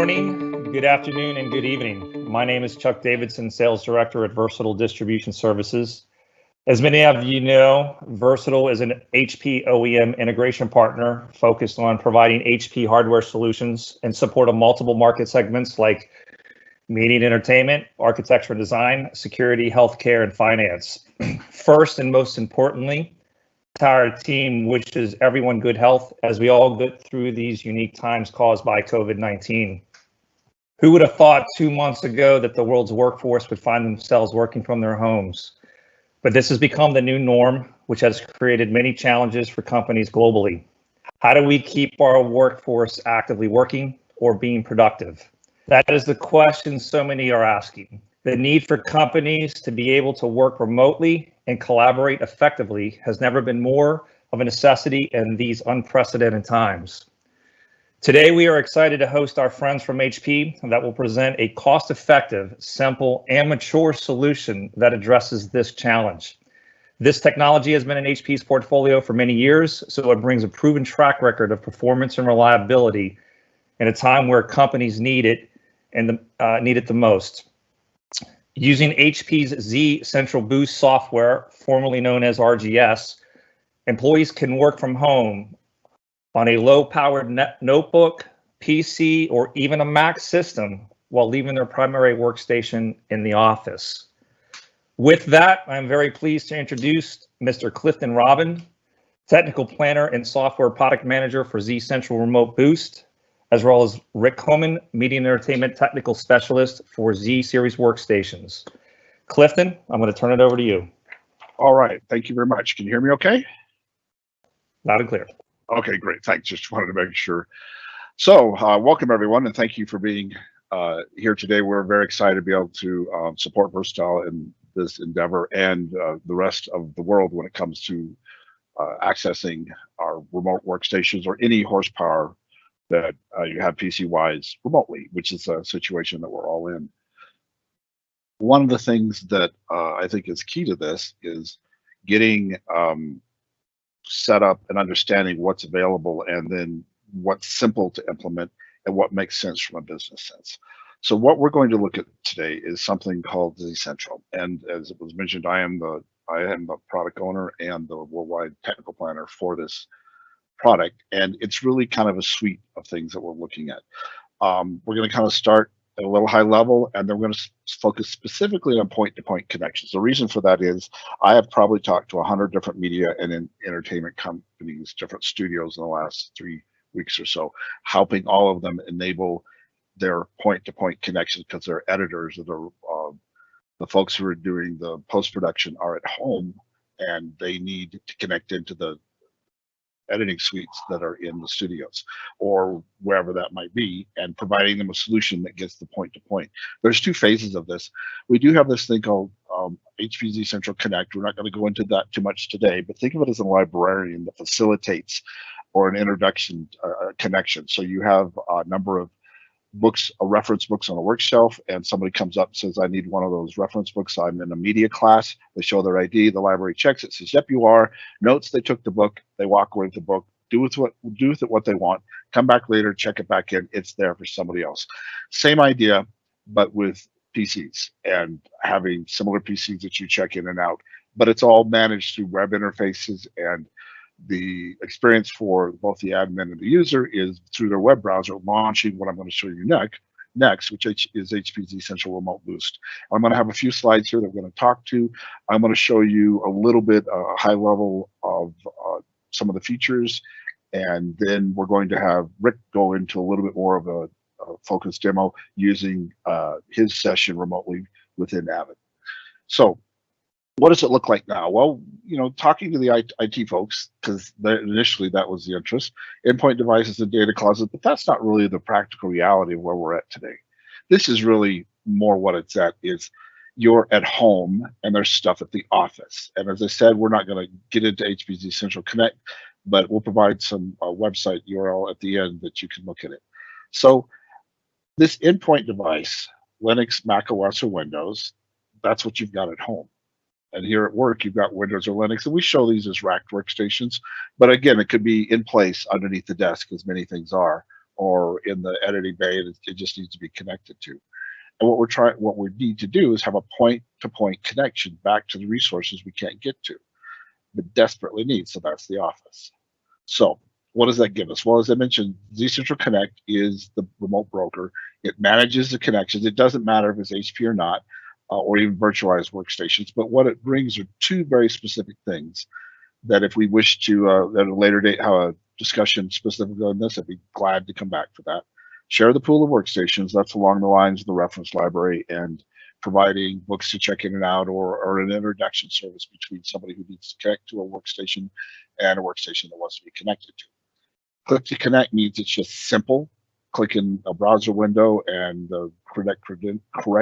morning, good afternoon, and good evening. My name is Chuck Davidson, Sales Director at Versatile Distribution Services. As many of you know, Versatile is an HP OEM integration partner focused on providing HP hardware solutions in support of multiple market segments like media and entertainment, architecture and design, security, healthcare, and finance. First and most importantly, our team wishes everyone good health as we all go through these unique times caused by COVID-19. Who would have thought 2 months ago that the world's workforce would find themselves working from their homes? But this has become the new norm, which has created many challenges for companies globally. How do we keep our workforce actively working or being productive? That is the question so many are asking. The need for companies to be able to work remotely and collaborate effectively has never been more of a necessity in these unprecedented times. Today, we are excited to host our friends from HP that will present a cost-effective, simple, and mature solution that addresses this challenge. This technology has been in HP's portfolio for many years, so it brings a proven track record of performance and reliability in a time where companies need it and need it the most. Using HP's ZCentral Boost software, formerly known as RGS, employees can work from home on a low-powered notebook, PC, or even a Mac system while leaving their primary workstation in the office. With that, I'm very pleased to introduce Mr. Clifton Robin, Technical Planner and Software Product Manager for ZCentral Remote Boost, as well as Rick Homan, Media and Entertainment Technical Specialist for Z-Series Workstations. Clifton, I'm going to turn it over to you. All right, thank you very much. Can you hear me okay? Loud and clear. Okay, great, thanks. Just wanted to make sure. So welcome everyone, and thank you for being here today. We're very excited to be able to support Versatile in this endeavor and the rest of the world when it comes to accessing our remote workstations or any horsepower that you have PC-wise remotely, which is a situation that we're all in. One of the things that I think is key to this is getting set up and understanding what's available and then what's simple to implement and what makes sense from a business sense. So what we're going to look at today is something called ZCentral. And as it was mentioned, I am the product owner and the worldwide technical planner for this product, and it's really kind of a suite of things that we're looking at. We're going to kind of start at a little high level, and then we're going to focus specifically on point-to-point connections. The reason for that is I have probably talked to 100 different media and entertainment companies, different studios in the last 3 weeks or so, helping all of them enable their point-to-point connections because their editors or the folks who are doing the post-production are at home and they need to connect into the editing suites that are in the studios or wherever that might be, and providing them a solution that gets the point to point. There's two phases of this. We do have this thing called Hvz Central Connect. We're not going to go into that too much today, but think of it as a librarian that facilitates or an introduction connection. So you have a number of books, reference books on a work shelf, and somebody comes up and says, I need one of those reference books. I'm in a media class. They show their ID, the library checks it, says, yep, you are. Notes they took the book, they walk away with the book, do with it what they want, come back later, check it back in, it's there for somebody else. Same idea, but with PCs and having similar PCs that you check in and out, but it's all managed through web interfaces, and the experience for both the admin and the user is through their web browser launching what I'm going to show you next, which is HPZ Central Remote Boost. I'm going to have a few slides here that we're going to talk to. I'm going to show you a little bit high level of some of the features, and then we're going to have Rick go into a little bit more of a focused demo using his session remotely within Avid. So what does it look like now? Well, you know, talking to the IT folks, because initially that was the interest, endpoint devices and data closet, but that's not really the practical reality of where we're at today. This is really more what it's at is you're at home and there's stuff at the office. And as I said, we're not going to get into HPZ Central Connect, but we'll provide some website URL at the end that you can look at it. So this endpoint device, Linux, Mac OS, or Windows, that's what you've got at home. And here at work, you've got Windows or Linux, and we show these as racked workstations. But again, it could be in place underneath the desk, as many things are, or in the editing bay, and it just needs to be connected to. And what we need to do is have a point-to-point connection back to the resources we can't get to, but desperately need. So that's the office. So what does that give us? Well, as I mentioned, ZCentral Connect is the remote broker. It manages the connections. It doesn't matter if it's HP or not, or even virtualized workstations. But what it brings are two very specific things that if we wish to, at a later date, have a discussion specifically on this, I'd be glad to come back for that. Share the pool of workstations. That's along the lines of the reference library and providing books to check in and out, or an introduction service between somebody who needs to connect to a workstation and a workstation that wants to be connected to. Click to connect means it's just simple. Click in a browser window and the correct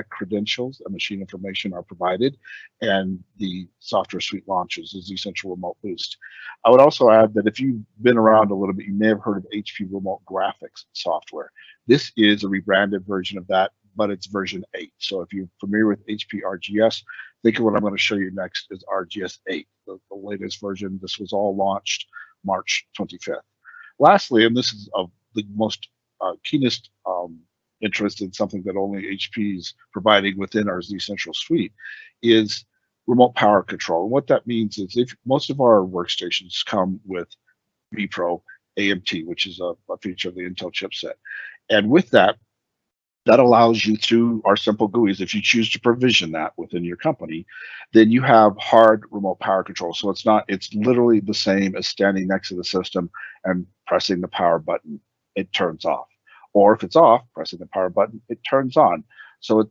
credentials and machine information are provided, and the software suite launches, the ZCentral Remote Boost. I would also add that if you've been around a little bit, you may have heard of HP Remote Graphics software. This is a rebranded version of that, but it's version 8. So if you're familiar with HP RGS, think of what I'm going to show you next is RGS 8, the latest version. This was all launched March 25th. Lastly, and this is of the most keenest interest in something that only HP is providing within our ZCentral suite, is remote power control. And what that means is if most of our workstations come with vPro AMT, which is a feature of the Intel chipset. And with that, that allows you through our simple GUIs, if you choose to provision that within your company, then you have hard remote power control. So it's literally the same as standing next to the system and pressing the power button, it turns off. Or if it's off, pressing the power button, it turns on. So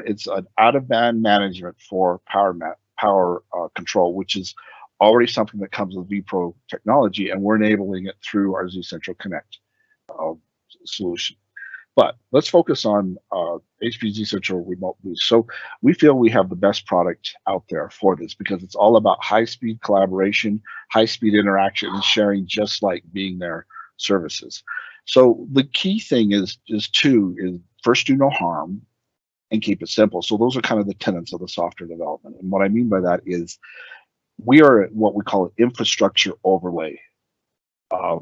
it's an out-of-band management for power control, which is already something that comes with vPro technology, and we're enabling it through our ZCentral Connect solution. But let's focus on HP ZCentral Remote Boost. So we feel we have the best product out there for this because it's all about high-speed collaboration, high-speed interaction, and sharing just like being there services. So the key thing is first do no harm and keep it simple. So those are kind of the tenets of the software development. And what I mean by that is we are at what we call an infrastructure overlay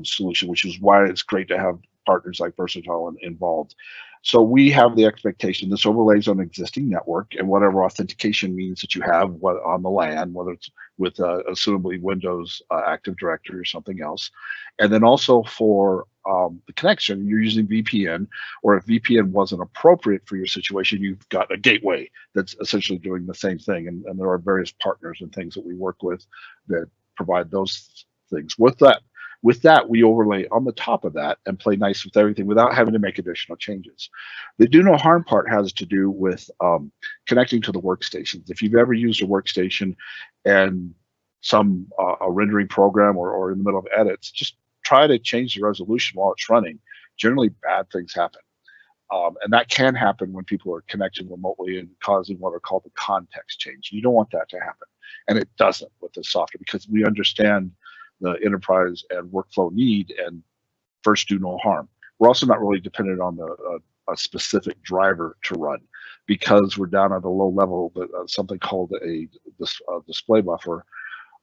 solution, which is why it's great to have partners like Versatile involved. So we have the expectation this overlays on an existing network, and whatever authentication means that you have on the LAN, whether it's with assumably Windows Active Directory or something else. And then also for the connection, you're using VPN, or if VPN wasn't appropriate for your situation, you've got a gateway that's essentially doing the same thing. And there are various partners and things that we work with that provide those things. With that, we overlay on the top of that and play nice with everything without having to make additional changes. The do no harm part has to do with connecting to the workstations. If you've ever used a workstation and a rendering program or in the middle of edits, just try to change the resolution while it's running. Generally, bad things happen. And that can happen when people are connecting remotely and causing what are called the context change. You don't want that to happen. And it doesn't with this software because we understand the enterprise and workflow need and first do no harm. We're also not really dependent on a specific driver to run because we're down at a low level, but something called a display buffer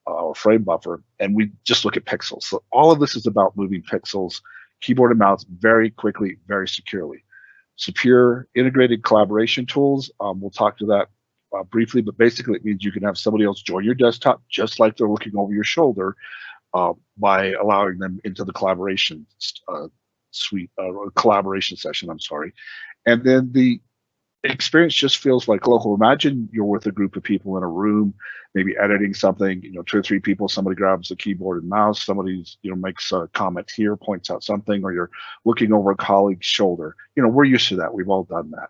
or frame buffer, and we just look at pixels. So all of this is about moving pixels, keyboard and mouse very quickly, very securely. Secure integrated collaboration tools, we'll talk to that briefly, but basically it means you can have somebody else join your desktop just like they're looking over your shoulder by allowing them into the collaboration suite, collaboration session, I'm sorry. And then the experience just feels like local. Imagine you're with a group of people in a room, maybe editing something, 2 or 3 people, somebody grabs the keyboard and mouse, somebody makes a comment here, points out something, or you're looking over a colleague's shoulder. We're used to that. We've all done that.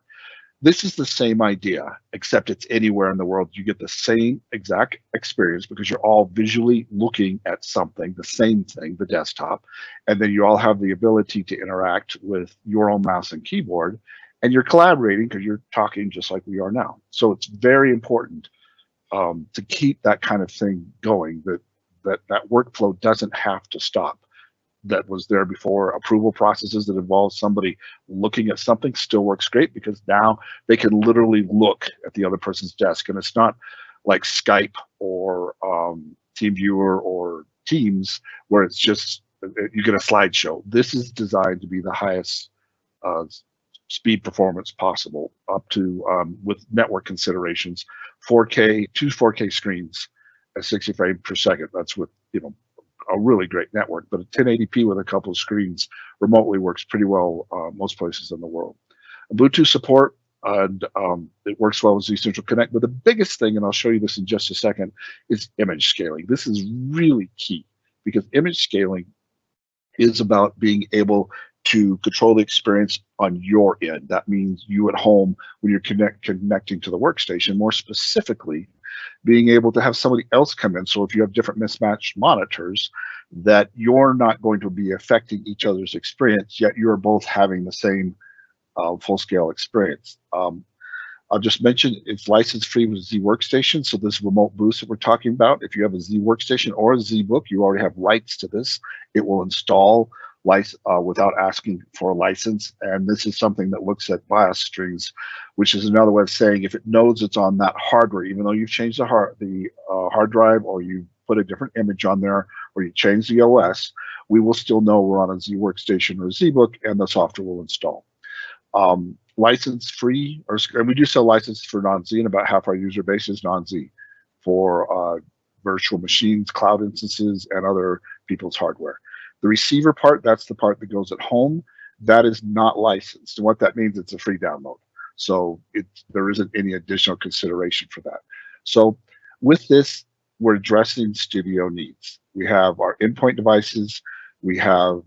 This is the same idea, except it's anywhere in the world. You get the same exact experience because you're all visually looking at something, the same thing, the desktop, and then you all have the ability to interact with your own mouse and keyboard, and you're collaborating because you're talking just like we are now. So it's very important to keep that kind of thing going, that workflow doesn't have to stop. That was there before. Approval processes that involve somebody looking at something still works great because now they can literally look at the other person's desk, and it's not like Skype or TeamViewer or Teams where it's just you get a slideshow. This is designed to be the highest speed performance possible, up to with network considerations, 4K, two 4K screens at 60 frames per second. That's with a really great network, but a 1080p with a couple of screens remotely works pretty well most places in the world. Bluetooth support, and it works well with ZCentral Connect. But the biggest thing, and I'll show you this in just a second, is image scaling. This is really key because image scaling is about being able to control the experience on your end. That means you at home when you're connecting to the workstation, more specifically, being able to have somebody else come in. So if you have different mismatched monitors, that you're not going to be affecting each other's experience, yet you're both having the same full-scale experience. I'll just mention it's license free with Z Workstation. So this remote boost that we're talking about, if you have a Z Workstation or a Z Book, you already have rights to this. It will install without asking for a license. And this is something that looks at BIOS strings, which is another way of saying if it knows it's on that hardware, even though you've changed the hard drive, or you put a different image on there, or you change the OS, we will still know we're on a Z Workstation or a Z Book, and the software will install. License free, and we do sell licenses for non-Z, and about half our user base is non-Z for virtual machines, cloud instances, and other people's hardware. The receiver part, that's the part that goes at home, that is not licensed. And what that means, it's a free download. So there isn't any additional consideration for that. So with this, we're addressing studio needs. We have our endpoint devices, we have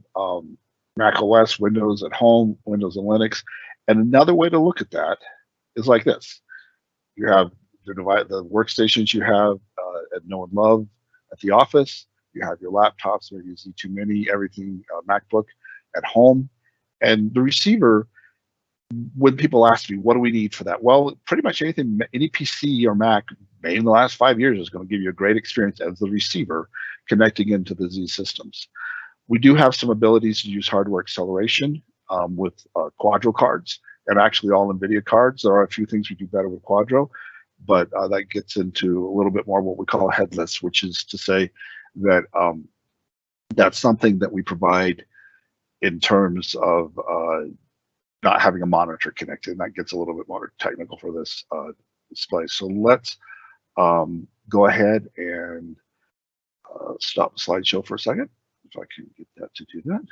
Mac OS, Windows at home, Windows and Linux. And another way to look at that is like this. You have the workstations you have at Know and Love at the office. You have your laptops, maybe Z2 Mini, everything, MacBook at home. And the receiver, when people ask me, what do we need for that? Well, pretty much anything, any PC or Mac made in the last 5 years is going to give you a great experience as the receiver connecting into the Z systems. We do have some abilities to use hardware acceleration with Quadro cards, and actually all NVIDIA cards. There are a few things we do better with Quadro, but that gets into a little bit more what we call headless, which is to say that that's something that we provide in terms of not having a monitor connected, and that gets a little bit more technical for this display. So let's go ahead and stop the slideshow for a second, if I can get that to do that.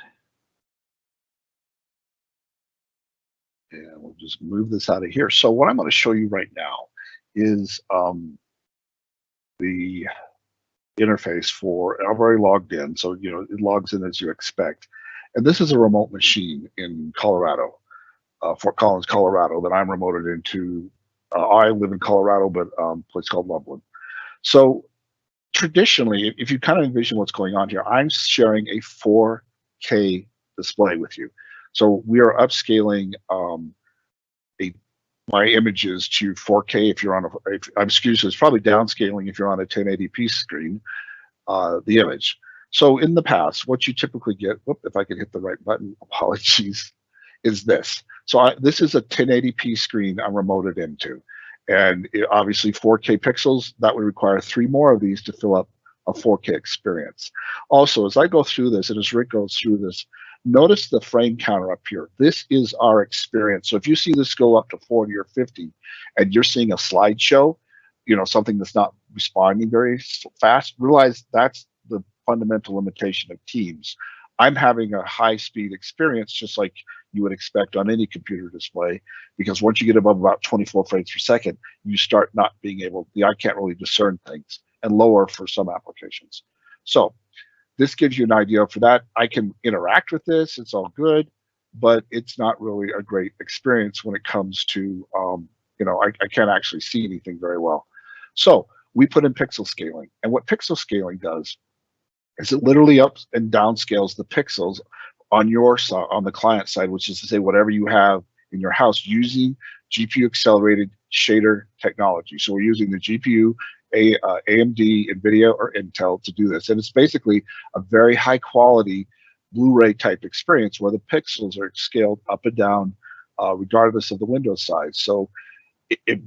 And we'll just move this out of here. So what I'm going to show you right now is the interface for, I've already logged in, so it logs in as you expect. And this is a remote machine in Colorado, Fort Collins, Colorado, that I'm remoted into. I live in Colorado, but a place called Loveland. So traditionally, if you kind of envision what's going on here, I'm sharing a 4K display with you. So we are upscaling my images to 4K if you're on it's probably downscaling if you're on a 1080p screen, the image. So in the past, what you typically get, if I could hit the right button, apologies, is this. So this is a 1080p screen I'm remoted into. And obviously 4K pixels, that would require 3 more of these to fill up a 4K experience. Also, as I go through this, and as Rick goes through this, notice the frame counter up here. This is our experience. So if you see this go up to 40 or 50, and you're seeing a slideshow, something that's not responding very fast, realize that's the fundamental limitation of Teams. I'm having a high-speed experience, just like you would expect on any computer display, because once you get above about 24 frames per second, you start not being able, the eye can't really discern things, and lower for some applications. So this gives you an idea for that. I can interact with this, it's all good, but it's not really a great experience when it comes to, I can't actually see anything very well. So we put in pixel scaling, and what pixel scaling does is it literally up and down scales the pixels on your side, on the client side, which is to say whatever you have in your house using GPU accelerated shader technology. So we're using the GPU, AMD, NVIDIA, or Intel to do this. And it's basically a very high quality Blu-ray type experience where the pixels are scaled up and down regardless of the window size. So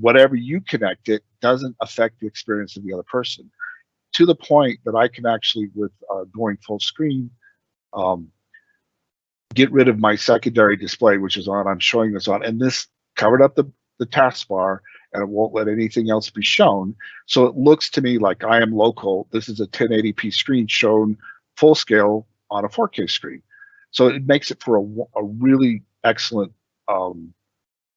whatever you connect, it doesn't affect the experience of the other person, to the point that I can actually, with going full screen, get rid of my secondary display, which is on, I'm showing this on, and this covered up the taskbar, and it won't let anything else be shown. So it looks to me like I am local. This is a 1080p screen shown full scale on a 4K screen. So it makes it for a really excellent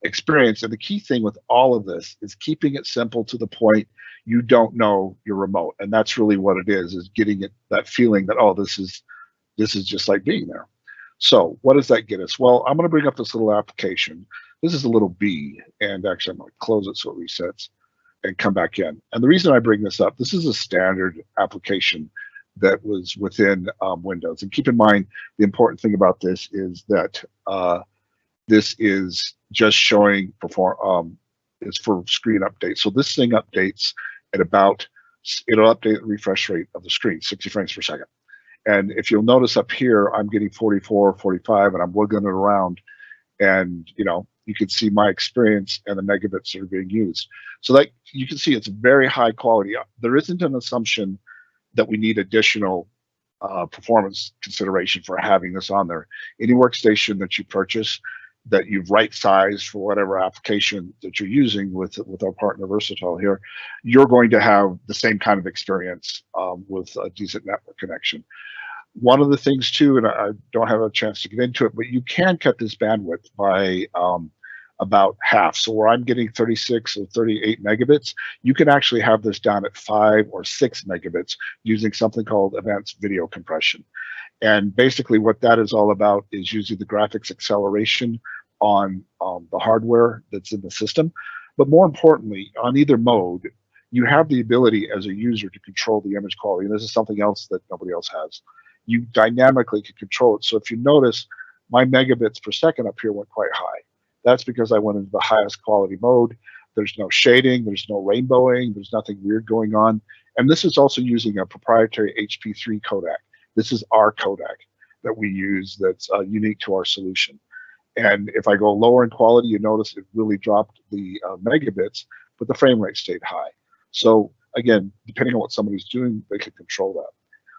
experience. And the key thing with all of this is keeping it simple to the point you don't know your remote. And that's really what it is getting it that feeling that, oh, this is just like being there. So what does that get us? Well, I'm going to bring up this little application. This is a little B, and actually I'm going to close it so it resets and come back in. And the reason I bring this up, this is a standard application that was within Windows. And keep in mind, the important thing about this is that this is just showing is for screen update. So this thing updates at about, it'll update the refresh rate of the screen, 60 frames per second. And if you'll notice up here, I'm getting 44, 45, and I'm wiggling it around. And you can see my experience and the megabits that are being used. So that you can see it's very high quality. There isn't an assumption that we need additional performance consideration for having this on there. Any workstation that you purchase that you've right-sized for whatever application that you're using with our partner Versatile here, you're going to have the same kind of experience with a decent network connection. One of the things too, and I don't have a chance to get into it, but you can cut this bandwidth by about half. So where I'm getting 36 or 38 megabits, you can actually have this down at 5 or 6 megabits using something called advanced video compression. And basically what that is all about is using the graphics acceleration on the hardware that's in the system. But more importantly, on either mode, you have the ability as a user to control the image quality. And this is something else that nobody else has. You dynamically can control it. So if you notice, my megabits per second up here went quite high. That's because I went into the highest quality mode. There's no shading, there's no rainbowing, there's nothing weird going on. And this is also using a proprietary HP3 codec. This is our codec that we use that's unique to our solution. And if I go lower in quality, you notice it really dropped the megabits, but the frame rate stayed high. So again, depending on what somebody's doing, they can control that.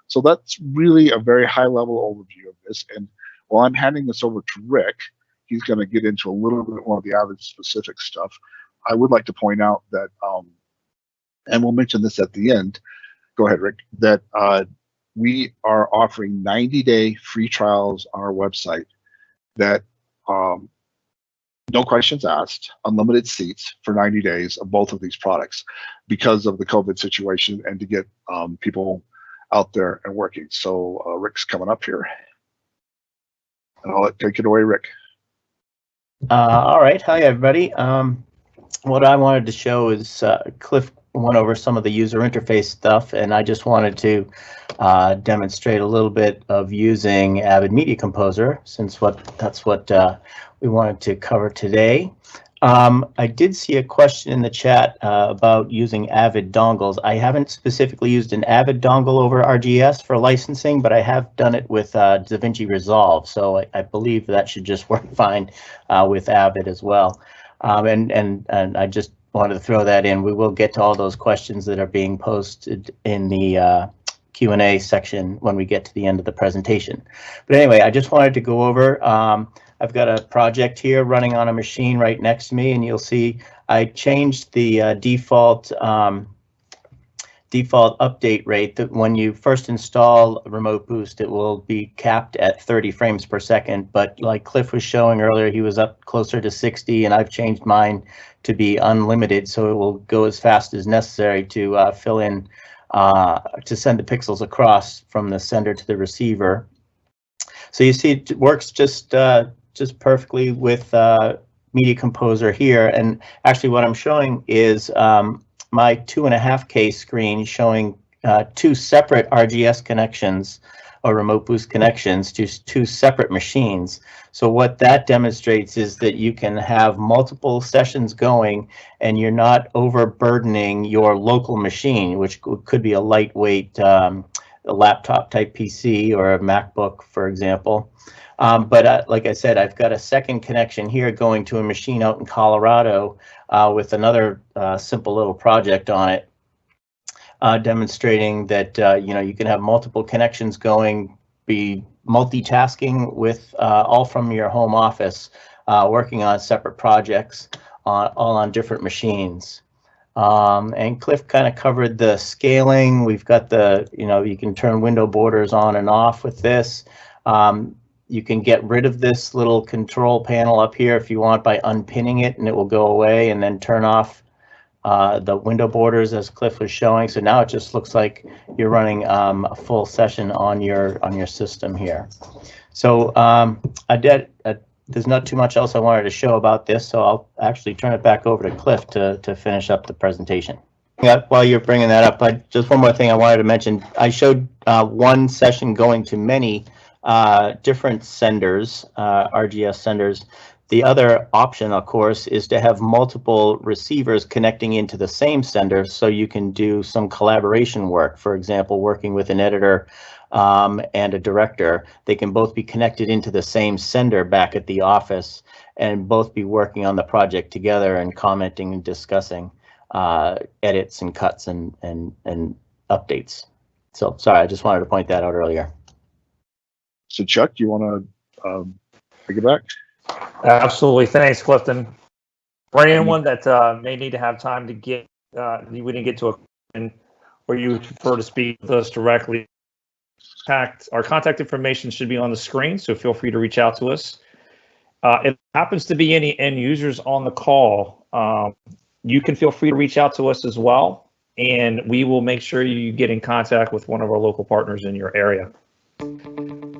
So that's really a very high level overview of this. And while I'm handing this over to Rick, he's going to get into a little bit more of the Avid specific stuff. I would like to point out that, and we'll mention this at the end, go ahead, Rick, that we are offering 90-day free trials on our website that no questions asked, unlimited seats for 90 days of both of these products because of the COVID situation and to get people out there and working. So Rick's coming up here. And I'll take it away, Rick. All right. Hi, everybody. What I wanted to show is Cliff went over some of the user interface stuff, and I just wanted to demonstrate a little bit of using Avid Media Composer, since that's what we wanted to cover today. I did see a question in the chat about using Avid dongles. I haven't specifically used an Avid dongle over RGS for licensing, but I have done it with DaVinci Resolve, so I believe that should just work fine with Avid as well. And I just wanted to throw that in. We will get to all those questions that are being posted in the Q&A section when we get to the end of the presentation. But anyway, I just wanted to go over, I've got a project here running on a machine right next to me, and you'll see I changed the default update rate that when you first install Remote Boost, it will be capped at 30 frames per second. But like Cliff was showing earlier, he was up closer to 60, and I've changed mine to be unlimited, so it will go as fast as necessary to fill in, to send the pixels across from the sender to the receiver. So you see it works just perfectly with Media Composer here. And actually what I'm showing is my 2.5K screen showing two separate RGS connections or Remote Boost connections to two separate machines. So what that demonstrates is that you can have multiple sessions going and you're not overburdening your local machine, which could be a lightweight a laptop type PC or a MacBook, for example. But like I said, I've got a second connection here going to a machine out in Colorado with another simple little project on it, demonstrating that you know, you can have multiple connections going, be multitasking with all from your home office, working on separate projects all on different machines. And Cliff kind of covered the scaling. We've got the, you can turn window borders on and off with this. You can get rid of this little control panel up here if you want by unpinning it, and it will go away, and then turn off the window borders as Cliff was showing. So now it just looks like you're running a full session on your system here. So there's not too much else I wanted to show about this, so I'll actually turn it back over to Cliff to finish up the presentation. Yeah, while you're bringing that up, just one more thing I wanted to mention. I showed one session going to many different senders, RGS senders. The other option, of course, is to have multiple receivers connecting into the same sender so you can do some collaboration work. For example, working with an editor and a director, they can both be connected into the same sender back at the office and both be working on the project together and commenting and discussing edits and cuts and updates. So sorry, I just wanted to point that out earlier. So Chuck, you want to take it back? Absolutely. Thanks, Clifton. For anyone that may need to have time to get, we didn't get to a question, or you prefer to speak with us directly, our contact information should be on the screen, so feel free to reach out to us. If there happens to be any end users on the call, you can feel free to reach out to us as well, and we will make sure you get in contact with one of our local partners in your area.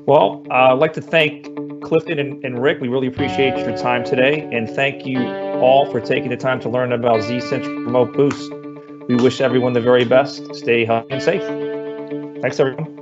Well, I'd like to thank Clifton and Rick. We really appreciate your time today, and thank you all for taking the time to learn about ZCentral Remote Boost. We wish everyone the very best. Stay healthy and safe. Thanks, everyone.